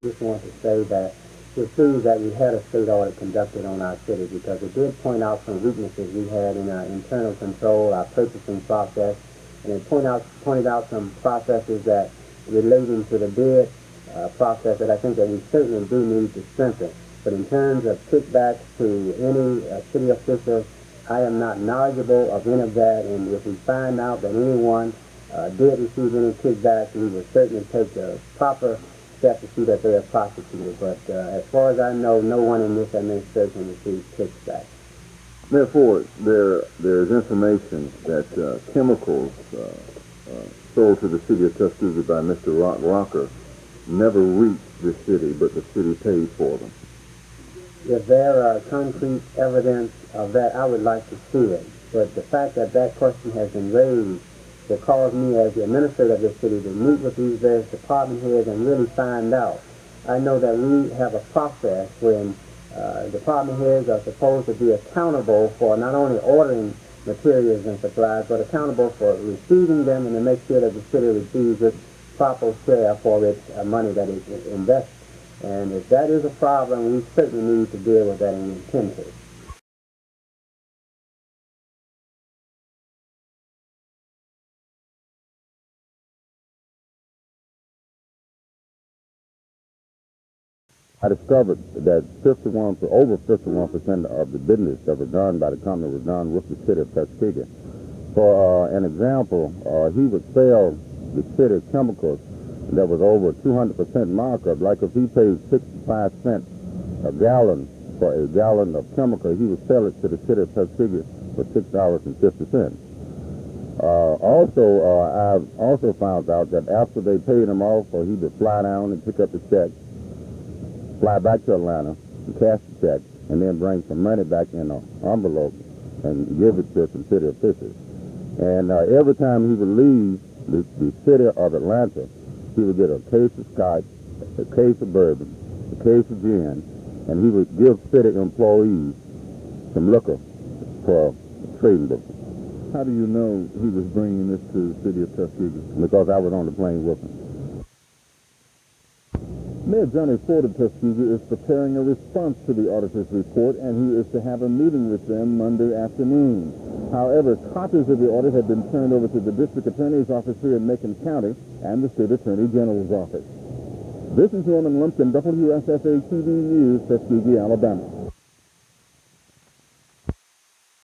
Just want to say that we're pleased that we had a state audit conducted on our city because it did point out some weaknesses we had in our internal control, our purchasing process, and it pointed out some processes that relating to the bid process that I think that we certainly do need to strengthen. But in terms of kickbacks to any city officials, I am not knowledgeable of any of that, and if we find out that anyone did receive any kickbacks, we will certainly take the proper steps to see that they are prosecuted. But as far as I know, no one in this administration received kickbacks. Mayor Ford, there's information that chemicals sold to the city of Tuskegee by Mr. Rocker never reached the city, but the city paid for them. If there are concrete evidence of that, I would like to see it. But the fact that that question has been raised will cause me as the administrator of this city to meet with these various department heads and really find out. I know that we have a process when department heads are supposed to be accountable for not only ordering materials and supplies, but accountable for receiving them and to make sure that the city receives its proper share for its money that is invested. And if that is a problem, we certainly need to deal with that and we intend to. I discovered that over 51% of the business that was done by the company was done with the city of Tuskegee. For an example, he would sell the city chemicals that was over 200% markup. Like if he paid 65 cents a gallon for a gallon of chemical, he would sell it to the city of Tuskegee for $6.50. I've also found out that after they paid him off, he would fly down and pick up the check, fly back to Atlanta, and cash the check, and then bring some money back in an envelope and give it to some city officials. And every time he would leave the city of Atlanta, he would get a case of scotch, a case of bourbon, a case of gin, and he would give city employees some liquor for trading business. How do you know he was bringing this to the city of Tuskegee? Because I was on the plane with him. Mayor Johnny Ford of Tuskegee is preparing a response to the auditor's report, and he is to have a meeting with them Monday afternoon. However, copies of the audit have been turned over to the district attorney's office here in Macon County and the state attorney general's office. This is Norman Lumpkin, WSFA TV News, Tuskegee, Alabama.